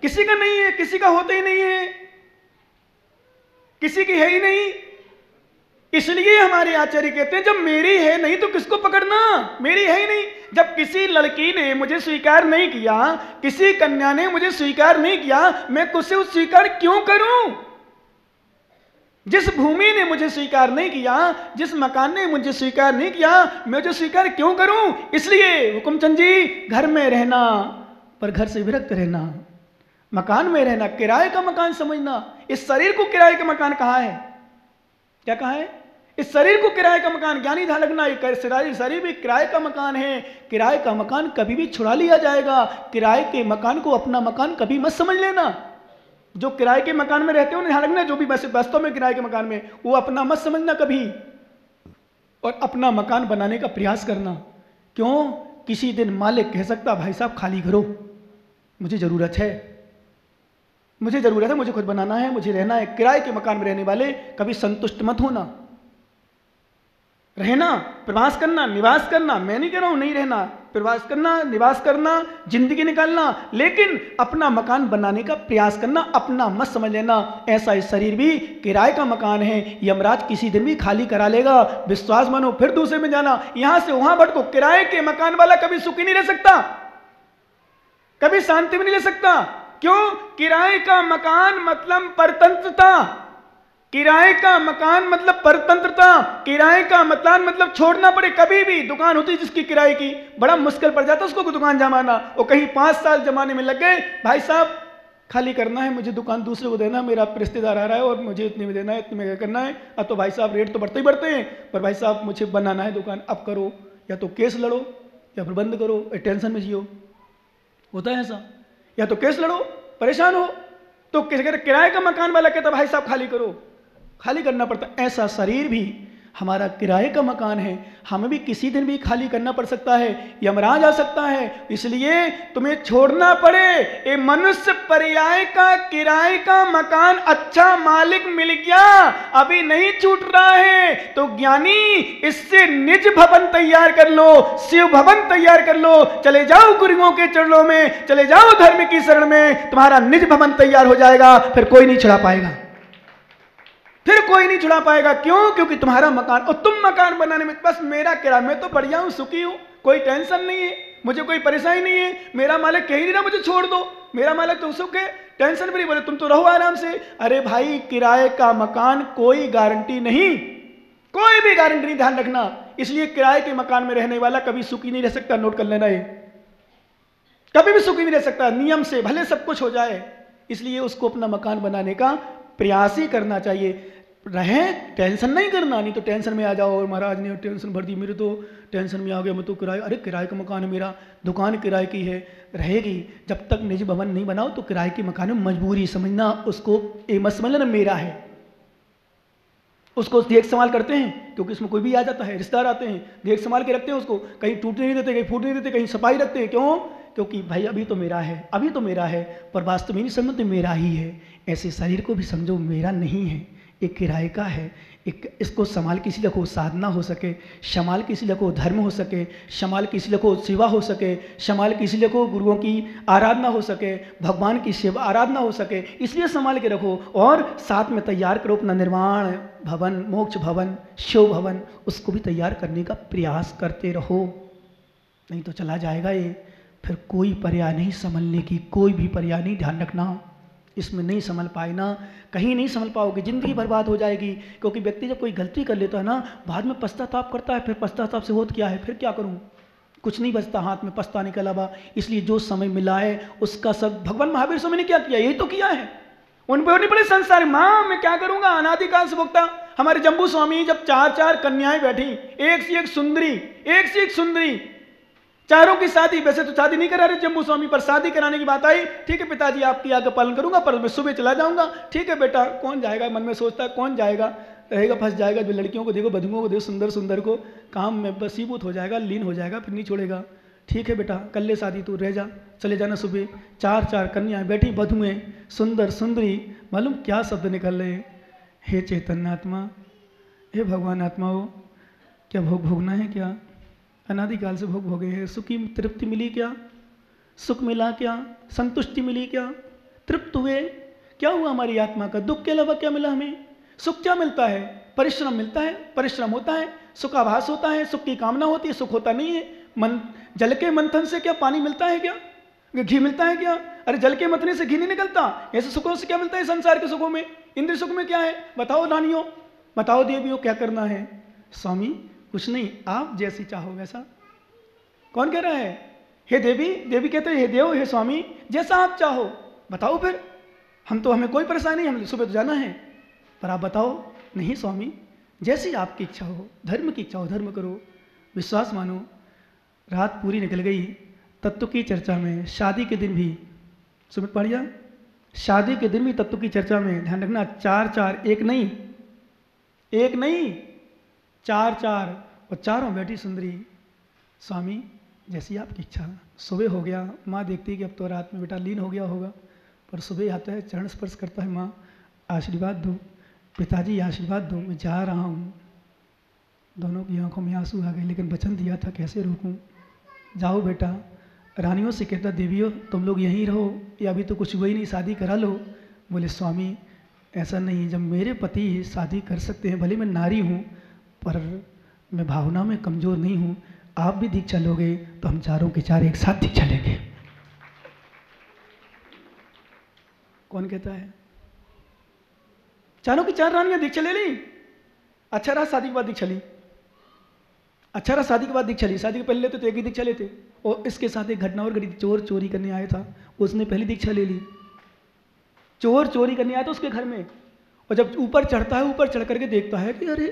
किसी का नहीं है, किसी का होता ही नहीं है, किसी की है ही नहीं। इसलिए हमारे आचार्य कहते हैं जब मेरी है नहीं तो किसको पकड़ना, मेरी है ही नहीं। जब किसी लड़की ने मुझे स्वीकार नहीं किया, किसी कन्या ने मुझे स्वीकार नहीं किया, मैं उसे स्वीकार क्यों करूं? जिस भूमि ने मुझे स्वीकार नहीं किया, जिस मकान ने मुझे स्वीकार नहीं किया, मैं जो स्वीकार क्यों करूं? इसलिए हुकुमचंद जी, घर में रहना पर घर से विरक्त रहना, मकान में रहना किराए का मकान समझना। इस शरीर को किराए का मकान कहा है? क्या कहा है? इस शरीर को किराए का मकान, ज्ञानी ध्यान रखना, शरीर भी किराए का मकान है। किराए का मकान कभी भी छुड़ा लिया जाएगा। किराए के मकान को अपना मकान कभी मत समझ लेना। जो किराए के मकान में रहते हो ध्यान रखना, जो भी वास्तव में किराए के मकान में, वो अपना मत समझना कभी, और अपना मकान बनाने का प्रयास करना। क्यों? किसी दिन मालिक कह सकता भाई साहब खाली करो, मुझे जरूरत है, मुझे जरूरत है, मुझे खुद बनाना है, मुझे रहना है। किराए के मकान में रहने वाले कभी संतुष्ट मत होना। रहना, प्रवास करना, निवास करना, मैं नहीं कह रहा हूं नहीं रहना, प्रवास करना, निवास करना, जिंदगी निकालना, लेकिन अपना मकान बनाने का प्रयास करना, अपना मत समझ लेना। ऐसा इस शरीर भी किराए का मकान है, यमराज किसी दिन भी खाली करा लेगा। विश्वास मानो, फिर दूसरे में जाना, यहां से वहां भटको। किराए के मकान वाला कभी सुखी नहीं रह सकता, कभी शांति में नहीं रह सकता। क्यों? किराए का मकान मतलब परतंत्रता, किराए का मकान मतलब परतंत्रता, किराए का मकान मतलब छोड़ना पड़े। कभी भी दुकान होती जिसकी किराए की, बड़ा मुश्किल पड़ जाता उसको दुकान जमाना। वो कहीं 5 साल जमाने में लग गए, भाई साहब खाली करना है, मुझे दुकान दूसरे को देना, मेरा रिश्तेदार आ रहा है और मुझे इतने में देना है, इतने में करना है। अब तो भाई साहब रेट तो बढ़ते ही बढ़ते हैं, पर भाई साहब मुझे बनाना है दुकान, अब करो, या तो केस लड़ो या फिर बंद करो, टेंशन में जियो। होता है ऐसा, या तो केस लड़ो, परेशान हो, तो किराए का मकान वाला कहता भाई साहब खाली करो, खाली करना पड़ता। ऐसा शरीर भी हमारा किराए का मकान है, हमें भी किसी दिन भी खाली करना पड़ सकता है, यमराज आ सकता है। इसलिए तुम्हें छोड़ना पड़े। ये मनुष्य पर्याय का किराए का मकान अच्छा मालिक मिल गया, अभी नहीं छूट रहा है, तो ज्ञानी इससे निज भवन तैयार कर लो, शिव भवन तैयार कर लो। चले जाओ गुरुओं के चरणों में, चले जाओ धर्म की शरण में, तुम्हारा निज भवन तैयार हो जाएगा, फिर कोई नहीं छुड़ा पाएगा, फिर कोई नहीं छुड़ा पाएगा। क्यों? क्योंकि तुम्हारा मकान, और तुम मकान बनाने में बस मेरा किराया, मैं तो बढ़िया हूं, सुखी हूं, कोई टेंशन नहीं है, मुझे कोई परेशानी नहीं है, मेरा मालिक कह ही नहीं रहा मुझे छोड़ दो, मेरा मालिक तो सुख है, टेंशन फ्री, बोले तुम तो रहो आराम से। अरे भाई, किराए का मकान कोई गारंटी नहीं, कोई भी गारंटी नहीं, ध्यान रखना। इसलिए किराए के मकान में रहने वाला कभी सुखी नहीं रह सकता, नोट कर लेना, ये कभी भी सुखी नहीं रह सकता। नियम से भले सब कुछ हो जाए, इसलिए उसको अपना मकान बनाने का प्रयास ही करना चाहिए। रहे, टेंशन नहीं करना, नहीं तो टेंशन में आ जाओ, और महाराज ने टेंशन भर दी, मेरे तो टेंशन में आ गया, मैं तो किराए, अरे किराए का मकान है मेरा, दुकान किराए की है, रहेगी। जब तक निजी भवन नहीं बनाओ तो किराए के मकान में मजबूरी समझना, उसको ये मत समझ लेना मेरा है, उसको देख संभाल करते हैं, क्योंकि इसमें कोई भी आ जाता है, रिश्तेदार आते हैं, देख संभाल के रखते हैं उसको, कहीं टूटने नहीं देते, कहीं फूटने नहीं देते, कहीं सफाई रखते हैं। क्यों? क्योंकि भाई अभी तो मेरा है, अभी तो मेरा है, पर वास्तव में नहीं समझते मेरा ही है। ऐसे शरीर को भी समझो मेरा नहीं है, एक किराए का है। एक इसको संभाल के इसलिए को साधना हो सके, संभाल के इसलिए को धर्म हो सके, संभाल के इसलिए को सेवा हो सके, संभाल के इसलिए को गुरुओं की आराधना हो सके, भगवान की सेवा आराधना हो सके, इसलिए संभाल के रखो। और साथ में तैयार करो अपना निर्वाण भवन, मोक्ष भवन, शिव भवन, उसको भी तैयार करने का प्रयास करते रहो, नहीं तो चला जाएगा ये। फिर कोई पर्याय नहीं संभलने की, कोई भी पर्याय नहीं, ध्यान रखना। इसमें नहीं संभल पाए ना, कहीं नहीं संभल पाओगे, जिंदगी बर्बाद हो जाएगी। क्योंकि व्यक्ति जब कोई गलती कर लेता है ना, बाद में पश्चाताप करता है, फिर पश्चाताप से होता क्या है, फिर क्या करूं, कुछ नहीं बचता हाथ में पछताने के अलावा। इसलिए जो समय मिला है उसका सब, भगवान महावीर स्वामी ने क्या किया, यही तो किया है। उन पर नहीं पड़े संसार, माँ मैं क्या करूंगा, अनादिकाल से भुगता। हमारे जम्बू स्वामी जब 4 कन्याएं बैठी, एक से एक सुंदरी, एक से एक सुंदरी, चारों की शादी, वैसे तो शादी नहीं करा रहे जम्बू स्वामी, पर शादी कराने की बात आई। ठीक है पिताजी आपकी आज्ञा पालन करूंगा, पर मैं सुबह चला जाऊंगा। ठीक है बेटा, कौन जाएगा, मन में सोचता है कौन जाएगा, रहेगा फंस जाएगा। जो लड़कियों को देखो, बधुओं को देखो, सुंदर सुंदर को, काम में बसीबूत हो जाएगा, लीन हो जाएगा, फिर नहीं छोड़ेगा। ठीक है बेटा, कल ले शादी, तू रह जा, चले जाना सुबह। 4 कन्याएं बैठी, बधुएं, सुंदर सुंदरी, मालूम क्या शब्द निकल रहे, हे चैतन्य आत्मा, हे भगवान आत्मा हो, क्या भोग भोगना है, क्या अनादिकाल से भोग भोगे हैं, सुखी तृप्ति मिली क्या, सुख मिला क्या, संतुष्टि मिली क्या, तृप्त हुए। क्या हुआ हमारी आत्मा का? दुख के अलावा क्या मिला हमें? सुख क्या मिलता है? परिश्रम मिलता है, परिश्रम होता है, सुखाभास होता है, सुख की कामना होती है, सुख होता नहीं है। जल के मंथन से क्या पानी मिलता है? क्या घी मिलता है? क्या अरे जल के मंथने से घी नहीं निकलता। ऐसे सुखों से क्या मिलता है? संसार के सुखों में, इंद्रिय सुख में क्या है? बताओ रानियों, बताओ देवियों, क्या करना है? स्वामी कुछ नहीं, आप जैसी चाहो वैसा। कौन कह रहा है? हे देवी, देवी कहते हैं हे देव, हे स्वामी, जैसा आप चाहो बताओ। फिर हमें कोई परेशानी नहीं, हमें सुबह तो जाना है, पर आप बताओ। नहीं स्वामी, जैसी आपकी इच्छा हो, धर्म की इच्छा हो धर्म करो, विश्वास मानो। रात पूरी निकल गई तत्व की चर्चा में। शादी के दिन भी सुमित पढ़िया, शादी के दिन भी तत्व की चर्चा में। ध्यान रखना, 4 एक नहीं, एक नहीं 4 और चारों बैठी सुंदरी। स्वामी जैसी आपकी इच्छा। सुबह हो गया, माँ देखती है कि अब तो रात में बेटा लीन हो गया होगा, पर सुबह आता है, चरण स्पर्श करता है, माँ आशीर्वाद दो, पिताजी आशीर्वाद दो, मैं जा रहा हूँ। दोनों की आंखों में आंसू आ गए, लेकिन वचन दिया था कैसे रोकूं। जाओ बेटा। रानियों से कहता, देवियों तुम लोग यहीं रहो, या अभी तो कुछ हुआ ही नहीं, शादी करा लो। बोले स्वामी ऐसा नहीं, जब मेरे पति शादी कर सकते हैं, भले मैं नारी हूँ पर मैं भावना में कमज़ोर नहीं हूँ, आप भी दीक्षा लोगे तो हम चारों के चार एक साथ दीक्षा लेंगे। कौन कहता है? चारों की चार रानियां दीक्षा ले ली। अच्छा रहा शादी के बाद दीक्षा ली, अच्छा रहा शादी के बाद दीक्षा ली। शादी के पहले लेते तो एक ही दीक्षा लेते। और इसके साथ एक घटना और घटी। चोर चोरी करने आया था, उसने पहली दीक्षा ले ली। चोर चोरी करने आया था उसके घर में, और जब ऊपर चढ़ता है, ऊपर चढ़ करके देखता है कि अरे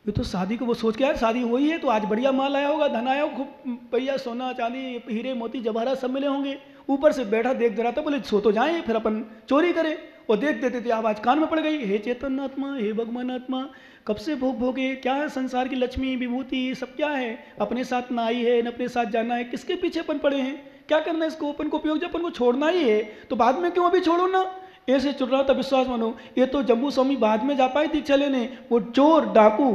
ये तो शादी को, वो सोच के यार शादी हुई है तो आज बढ़िया माल आया होगा, धन आया होगा, खूब भैया सोना चांदी हीरे मोती जवाहरात सब मिले होंगे। ऊपर से बैठा देख रहा था, बोले सो तो जाएं फिर अपन चोरी करें। और देख देते थे आवाज़ कान में पड़ गई, हे चेतन आत्मा, हे भगवान आत्मा, कब से भोग भोगे, क्या है संसार की लक्ष्मी विभूति सब क्या है, अपने साथ ना आई है न अपने साथ जाना है, किसके पीछे अपन पड़े हैं, क्या करना है इसको, अपन को उपयोग जब अपन को छोड़ना ही है तो बाद में क्यों अभी छोड़ो ना। ऐसे चल रहा था, विश्वास मानो। ये तो जम्बू स्वामी बाद में जा पाए दीक्षा लेने, वो चोर डाकू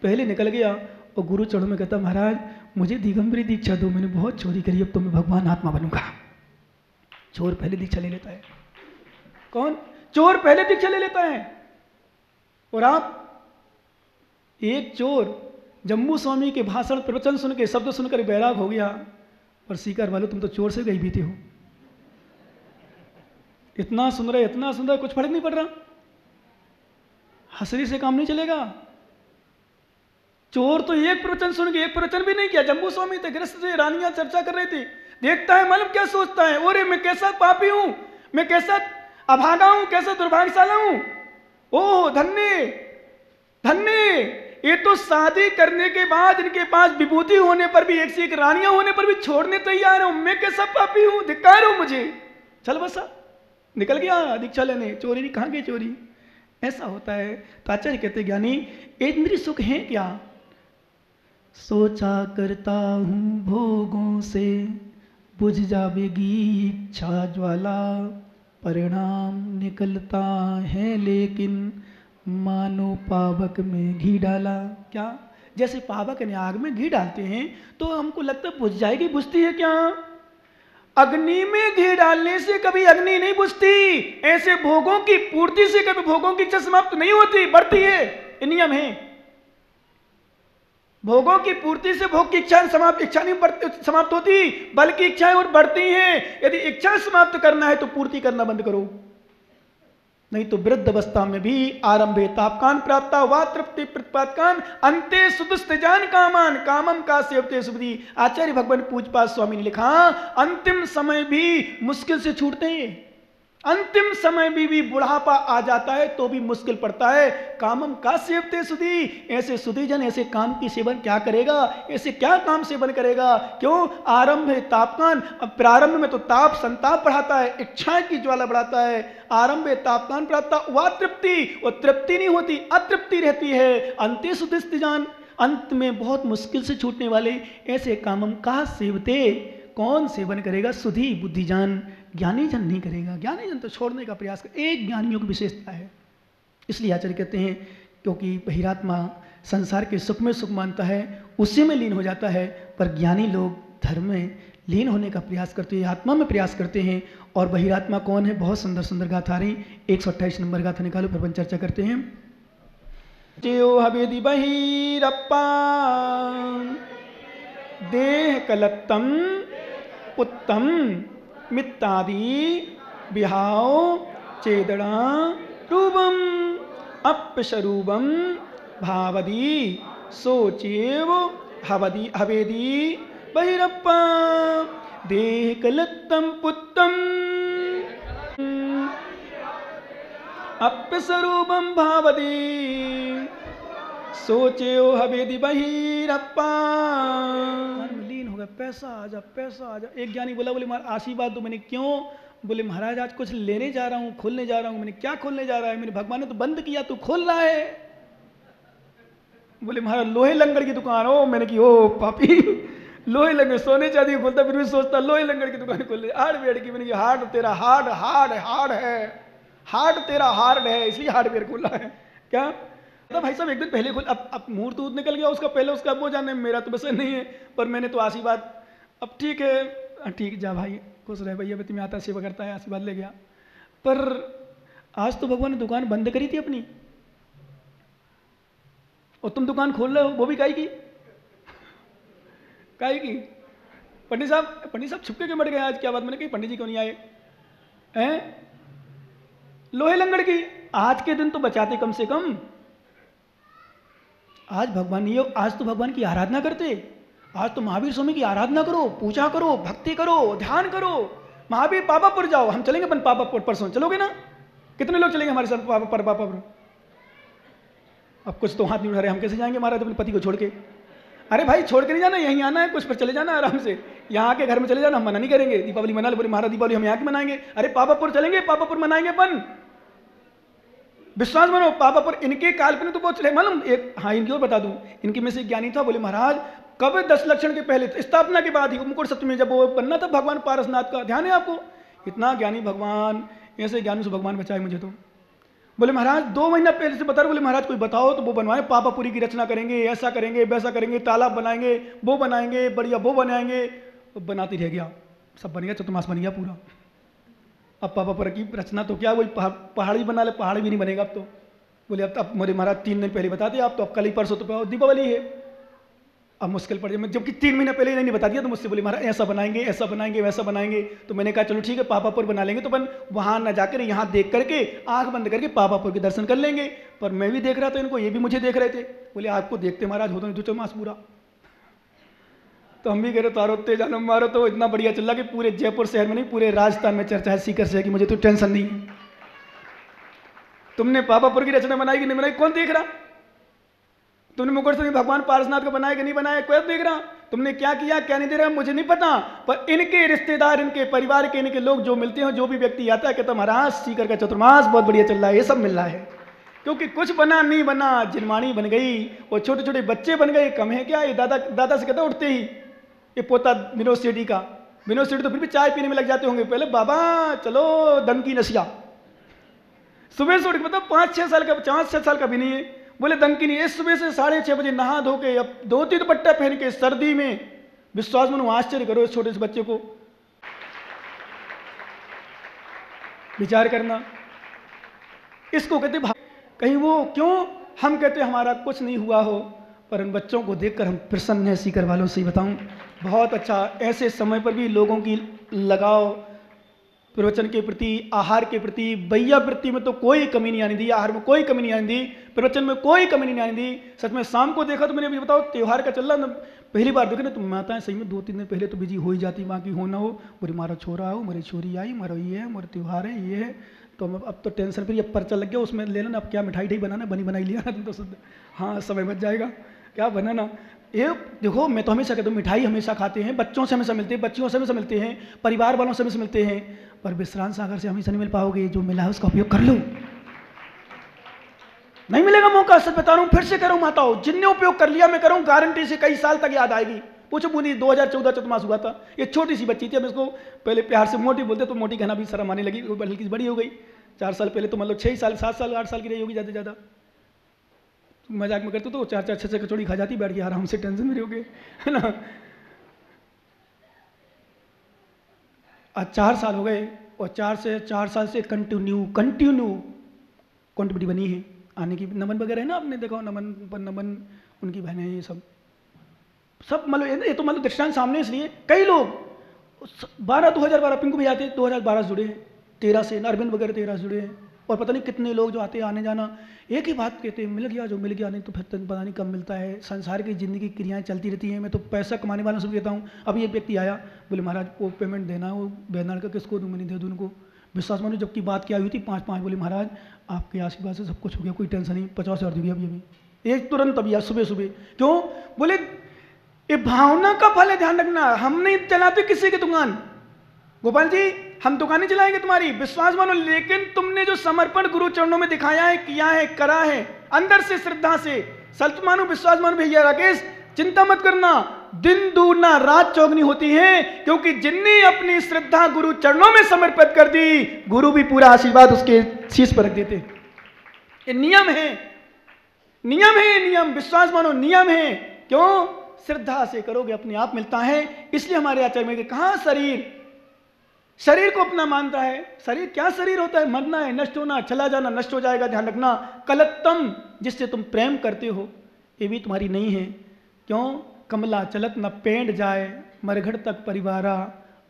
पहले निकल गया। और गुरु चरणों में कहता, महाराज मुझे दिगंबरी दीक्षा दो, मैंने बहुत चोरी करी, अब तो मैं भगवान आत्मा बनूंगा। चोर पहले दीक्षा ले लेता है। कौन? चोर पहले दीक्षा ले लेता है। और आप, एक चोर जम्बू स्वामी के भाषण प्रवचन सुन के, शब्द सुनकर बैराग हो गया, और सीकर वालों तुम तो चोर से गई बीते हो, इतना सुन रहे, इतना सुन रहे, कुछ फर्क नहीं पड़ रहा। हंसरी से काम नहीं चलेगा। चोर तो एक प्रवचन सुन के, एक प्रवचन भी नहीं किया। जम्बू स्वामी थे, गृहस्थ थे, रानियां चर्चा कर रही थी, देखता है मालूम क्या सोचता है, अरे मैं कैसा पापी हूं, मैं कैसा अभागा हूं, कैसा दुर्भाग्यशाली हूं। ओह धन्य धन्य, ये तो शादी करने के बाद इनके पास विभूति होने पर भी, एक से एक रानियां होने पर भी छोड़ने तैयार हूं, मैं कैसा पापी हूं, धिक्कार हो मुझे। चल बसा, निकल गया दीक्षा लेने। चोरी नहीं, कहाँ गई चोरी। ऐसा होता है। तो आचार्य कहते, ज्ञानी इंद्रिय सुख है क्या? सोचा करता हूँ भोगों से बुझ जावेगी इच्छा ज्वाला, परिणाम निकलता है लेकिन मानो पावक में घी डाला। क्या? जैसे पावक ने आग में घी डालते हैं तो हमको लगता है बुझ जाएगी, बुझती है क्या? अग्नि में घी डालने से कभी अग्नि नहीं बुझती। ऐसे भोगों की पूर्ति से कभी भोगों की इच्छा समाप्त नहीं होती, बढ़ती है। ये नियम है। भोगों की पूर्ति से भोग की इच्छा नहीं समाप्त होती, बल्कि इच्छाएं और बढ़ती हैं। यदि इच्छा समाप्त करना है तो पूर्ति करना बंद करो, नहीं तो वृद्ध अवस्था में भी आरंभे तापकान प्राप्त वा तृप्ति प्रतिपादकान अंते सुदुस्तेजान कामान कामम का सेवते सुबदी। आचार्य भगवान पूजपाद स्वामी ने लिखा, अंतिम समय भी मुश्किल से छूटते हैं। अंतिम समय भी बुढ़ापा आ जाता है तो भी मुश्किल पड़ता है। कामम का सेवते सुधी, ऐसे सुधी जन ऐसे काम की सेवन क्या करेगा, ऐसे क्या काम सेवन करेगा। क्यों? आरंभ है तापकान, प्रारंभ में तो ताप संताप बढ़ाता है, इच्छाएं की ज्वाला बढ़ाता है। आरंभ है तापकान प्राप्त वा तृप्ति, और तृप्ति नहीं होती, अतृप्ति रहती है। अंते सुधिस्तिजान, अंत में बहुत मुश्किल से छूटने वाले ऐसे कामम का सेवते, कौन सेवन करेगा? सुधी बुद्धिजान, ज्ञानी जन नहीं करेगा। ज्ञानी जन तो छोड़ने का प्रयास कर, एक ज्ञानियों की विशेषता है। इसलिए आचार्य कहते हैं, क्योंकि बहिरात्मा संसार के सुख में सुख मानता है, उसी में लीन हो जाता है, पर ज्ञानी लोग धर्म में लीन होने का प्रयास करते हैं, आत्मा में प्रयास करते हैं। और बहिरात्मा कौन है? बहुत सुंदर सुंदर गाथा रही। 128 नंबर गाथा निकालो, फिर अपन चर्चा करते हैं। जेओ हवेदी बहिरप्पा देह कलत्तम उत्तम मित्तादि बिहाव चेदड़ा रूपम अपस्वरूपम भावदी सोचेव हवेदी बहिरप्पा देह कलत्तम पुत्तम अपस्वरूपम भावदी सोचेव हवेदी बहिरप्पा। लीन हो गया, पैसा आ जा, पैसा आ जा। एक ज्ञानी बोला, बोले महाराज आशीर्वाद दो। मैंने क्यों? बोले महाराज आज कुछ लेने जा रहा हूँ, खोलने जा रहा हूँ। मैंने क्या खोलने जा रहा है? मेरे भगवान ने तो बंद किया, तू खोल रहा है। बोले महाराज लोहे लंगड़ की दुकान हो। मैंने की ओ पापी, लोहे लंगड़ सोने चांदी खोलता, फिर भी सोचता लोहे लंगड़ की दुकान खोल ले। हार्डवेयर की। मैंने की हार्ड तेरा हार्ड हार्ड हार्ड है, हार्ड तेरा हार्ड है, इसलिए हार्डवेयर खोला है क्या? तो भाई साहब एक दिन पहले खोल, अब मुहूर्त दूध निकल गया उसका, पहले उसका वो जाने, मेरा तो वैसे नहीं है। पर मैंने तो आशीर्वाद, अब ठीक है, ठीक जा भाई, खुश रहे भैया, तुम्हें आता सेवा करता है, आशीर्वाद ले गया। पर आज तो भगवान ने दुकान बंद करी थी अपनी, और तुम दुकान खोल रहे हो, वो भी काई की? काई की? पंडित साहब छुपके क्यों बैठ गए आज? क्या बात? मैंने कही पंडित जी क्यों नहीं आए हैं? लोहे लंगड़ की। आज के दिन तो बचाते कम से कम। आज भगवान नहीं हो, आज तो भगवान की आराधना करते। आज तो महावीर स्वामी की आराधना करो, पूजा करो, भक्ति करो, ध्यान करो। महावीर पापापुर जाओ, हम चलेंगे अपन पापापुर परसों, चलोगे ना? कितने लोग चलेंगे हमारे साथ पापापुर? अब कुछ तो हाथ नहीं उठा रहे, हम कैसे जाएंगे महाराज अपने पति को छोड़ के? अरे भाई छोड़ के नहीं जाना, यहीं आना है, कुछ पर चले जाना आराम से। यहाँ के घर में चले जाना, हम मना नहीं करेंगे। दीपावली मना ले, बोले महाराज दीपावली हम यहाँ की मनाएंगे। अरे पापापुर चलेंगे, पापापुर मनाएंगे अपन, विश्वास मानो। पापापुर इनके काल पे तो बहुत चले मालूम। एक हाँ इनकी और बता दूं, इनके में से एक ज्ञानी था, बोले महाराज कब 10 लक्षण के पहले, स्थापना के बाद ही मुकुट सप्तमी जब वो बनना था भगवान पारसनाथ का, ध्यान है आपको? इतना ज्ञानी भगवान, ऐसे ज्ञानी से भगवान बचाए मुझे तो। बोले महाराज 2 महीना पहले से बता रहे। बोले महाराज कोई बताओ तो वो बनवाए, पापापुरी की रचना करेंगे, ऐसा करेंगे, वैसा करेंगे, तालाब बनाएंगे, वो बनाएंगे, बढ़िया वो बनाएंगे। बनाती रह गया, सब बन गया, चतुर्मास बन गया पूरा। अब पापापुर की रचना तो क्या, वही पहाड़ी बना ले, पहाड़ी भी नहीं बनेगा अब तो। बोले अब मेरे महाराज 3 दिन पहले बता दिया, आप तो अब कल ही परसों तो दीपावली है, अब मुश्किल पड़ जाए। जबकि 3 महीने पहले नहीं बता दिया तो मुझसे बोले महाराज ऐसा बनाएंगे, ऐसा बनाएंगे, वैसा बनाएंगे। तो मैंने कहा चलो ठीक है पापापुर बना लेंगे, तो अपन वहां न जाकर यहाँ देख करके आंख बंद करके पापापुर के दर्शन कर लेंगे। पर मैं भी देख रहा था इनको, ये भी मुझे देख रहे थे। बोले आपको देखते महाराज होता नहीं तो मास पूरा। तो हम भी कह रहे तारो ते जानो मारो, तो इतना बढ़िया चल रहा कि पूरे जयपुर शहर में नहीं पूरे राजस्थान में चर्चा है सीकर से कि मुझे तो टेंशन नहीं। तुमने पापापुर की रचना बनाई कि नहीं बनाई, कौन देख रहा? तुमने मुकुट से भगवान पारसनाथ को बनाया कि नहीं बनाया, कोई देख रहा? तुमने क्या किया क्या नहीं दे रहा मुझे नहीं पता, पर इनके रिश्तेदार, इनके परिवार के, इनके लोग जो मिलते हैं, जो भी व्यक्ति आता है कहता महाराज सीकर का चतुर्मास बहुत बढ़िया चल रहा है, ये सब मिल रहा है। क्योंकि कुछ बना नहीं बना, जिनवाणी बन गई, और छोटे छोटे बच्चे बन गए, कम है क्या? ये दादा से कहता उठते ही, ये पोता विनोद सेठी का, विनोद सेठी तो फिर भी चाय पीने में लग जाते होंगे, पहले बाबा चलो दंकी नशिया, सुबह से उठ के मतलब 5-6 साल का, 5-6 साल का भी नहीं है, बोले दंकी नहीं। इस सुबह से 6:30 बजे नहा धो के, अब धोती दुपट्टा पहन के सर्दी में, विश्वास मानो आश्चर्य करो इस छोटे से बच्चे को, विचार करना। इसको कहते कहीं वो क्यों, हम कहते हमारा कुछ नहीं हुआ हो, पर उन बच्चों को देखकर हम प्रसन्न हैं। सीकर वालों से बताऊं बहुत अच्छा, ऐसे समय पर भी लोगों की लगाव प्रवचन के प्रति, आहार के प्रति, बैया वृत्ति में तो कोई कमी नहीं आने दी, आहार में कोई कमी नहीं आने दी, प्रवचन में कोई कमी नहीं आने दी। सच में शाम को देखा तो मैंने अभी बताओ त्यौहार का चल रहा, पहली बार देखा ना, तो माताएं सही में 2-3 दिन पहले तो बिजी हो ही जाती, बाकी हो ना हो, बोले मारा छोरा हो, मेरी छोरी आई, मारो ये है, मेरा त्यौहार है, ये है। तो अब तो टेंशन फिर, अब पर्चा लग गया उसमें लेना ना, अब क्या मिठाई बनाना, बनी बनाई लिया ना, तुम तो शुद्ध, हाँ समय बच जाएगा, क्या बनाना। ये देखो मैं तो हमेशा कहता हूँ मिठाई हमेशा खाते हैं, बच्चों से हमेशा मिलते हैं, बच्चियों से हमेशा मिलते हैं, परिवार वालों से हमेशा मिलते हैं, पर विश्रांत सागर से हमेशा नहीं मिल पाओगे। जो मिला है उसका उपयोग कर लो, नहीं मिलेगा मौका। सच बता रहा हूँ, फिर से कह रहा हूँ माताओं, जिनने उपयोग कर लिया, मैं करूँ गारंटी से कई साल तक याद आएगी। पूछो बूंदी 2014 चतुर्मास हुआ था, ये छोटी सी बच्ची थी, अब इसको पहले प्यार से मोटी बोलते तो मोटी कहना भी शर्म आने लगी, बल्कि बड़ी हो गई। 4 साल पहले तो मतलब 6 साल 7 साल 8 साल की रही होगी ज़्यादा से ज़्यादा। मजाक में करते तो 4-4 6-6 कचौड़ी खा जाती बैठ के आराम से, टेंशन में रहोगे, है ना। आज 4 साल हो गए और 4 साल से कंटिन्यू क्वांटिटी बनी है आने की। नमन वगैरह है ना, आपने देखा नमन उनकी बहनें हैं, ये सब मतलब ये तो मतलब दृष्टांत सामने, इसलिए कई लोग 2012 पिंकू भी आते 2012 से जुड़े हैं, 13 से अरविंद वगैरह 13 से जुड़े हैं, और पता नहीं कितने लोग जो आते हैं आने जाना एक ही बात कहते हैं, मिल गया जो मिल गया, नहीं तो फिर पता नहीं कब मिलता है। संसार की जिंदगी क्रियाएं चलती रहती हैं। मैं तो पैसा कमाने वालों से भी कहता हूँ। अभी एक व्यक्ति आया, बोले महाराज वो पेमेंट देना है, वो बेनार का किसको दूँ, मैंने दे दूँ उनको। विश्वास मानो जबकि बात क्या हुई थी 5-5, बोले महाराज आपके आशीर्वाद से सब कुछ हो गया, कोई टेंशन नहीं, 50,000 दे दिया अभी एक तुरंत अभी आज सुबह। क्यों? बोले ये भावना का फल है, ध्यान रखना। हम नहीं चलाते किसी की दुकान, गोपाल जी हम दुकानें चलाएंगे तुम्हारी, विश्वास मानो, लेकिन तुमने जो समर्पण गुरु चरणों में दिखाया है, किया है, करा है अंदर से श्रद्धा से, सच मानो, विश्वास मानो भैया राकेश, चिंता मत करना, दिन दूना रात चौगनी होती है, क्योंकि जिनने अपनी श्रद्धा गुरु चरणों में समर्पित कर दी, गुरु भी पूरा आशीर्वाद उसके शीश पर रख देते। ये नियम है, नियम, विश्वास मानो नियम है। क्यों? श्रद्धा से करोगे अपने आप मिलता है। इसलिए हमारे आचार्य में कहा शरीर को अपना मानता है। शरीर क्या शरीर होता है? मरना है, नष्ट होना, चला जाना, नष्ट हो जाएगा, ध्यान रखना। कलत्तम जिससे तुम प्रेम करते हो ये भी तुम्हारी नहीं है। क्यों? कमला चलत न पेंड जाए, मरघट तक परिवारा,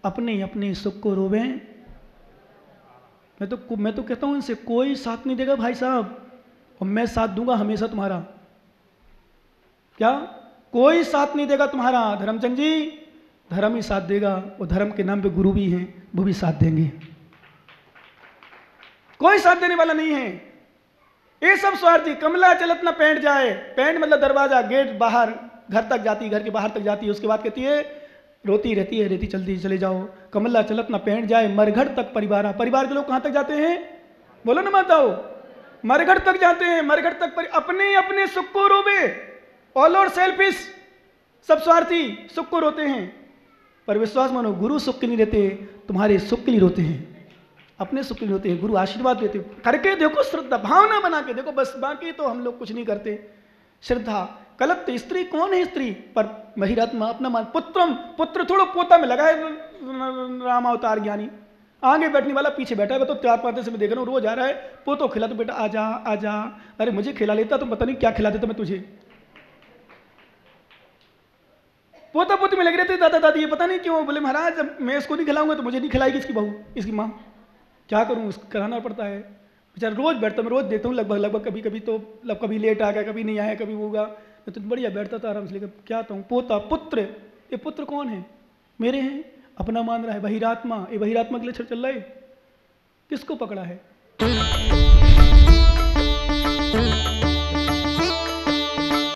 अपने अपने सुख को रोवे। मैं तो कहता हूं इनसे कोई साथ नहीं देगा भाई साहब, और मैं साथ दूंगा हमेशा तुम्हारा। क्या? कोई साथ नहीं देगा तुम्हारा। धर्मचंद जी धर्म ही साथ देगा, और धर्म के नाम पे गुरु भी हैं, वो भी साथ देंगे। कोई साथ देने वाला नहीं है। ये सब स्वार्थी। कमला चलत ना पेंट जाए, पेंट मतलब दरवाजा, गेट, बाहर घर तक जाती, घर के बाहर तक जाती है, उसके बाद कहती है रोती रहती है, रेती चलती चले जाओ। कमला चलत ना पेंट जाए, मरघट तक परिवार। परिवार के लोग कहां तक जाते हैं? बोलो ना माताओ, मरघट तक जाते हैं। मरघट तक अपने अपने सुख को रोवे। ऑल और सेल्फिश, सब स्वार्थी, सुख को रोते हैं। पर विश्वास मानो गुरु सुख के लिए रहते, तुम्हारे सुख के लिए रोते हैं, अपने सुख के लिए रोते हैं। गुरु आशीर्वाद देते। करके देखो, श्रद्धा भावना बना के देखो, बस। बाकी तो हम लोग कुछ नहीं करते। श्रद्धा। कलप तो स्त्री कौन है? स्त्री पर महिरात्मा अपना मान। पुत्रम, पुत्र थोड़ा पोता में लगा है, राम अवतार ज्ञानी। आगे बैठने वाला पीछे बैठा है, तो 4-5 से मैं देख रहा हूँ, रोज आ रहा है, पोतो खिला तो बेटा आजा आजा। अरे मुझे खिला लेता तो पता नहीं क्या खिला देता मैं तुझे। पोता पोती में लग रहे थे, दादा दादी, ये पता नहीं क्यों। बोले महाराज मैं इसको नहीं खिलाऊंगा तो मुझे नहीं खिलाएगी इसकी बहू, इसकी माँ। क्या करूँ, उसको कराना पड़ता है। बेचारा रोज बैठता, मैं रोज देखता हूँ लगभग। कभी कभी तो कभी लेट आ गया, कभी नहीं आया, कभी होगा। मैं तो बढ़िया बैठता था आराम से। लेकर क्या हूँ, पोता पुत्र। ये पुत्र कौन है? मेरे हैं, अपना मान रहा है। बहिरात्मा, ये बहिरात्मा के लिए चल रहा है। किसको पकड़ा है?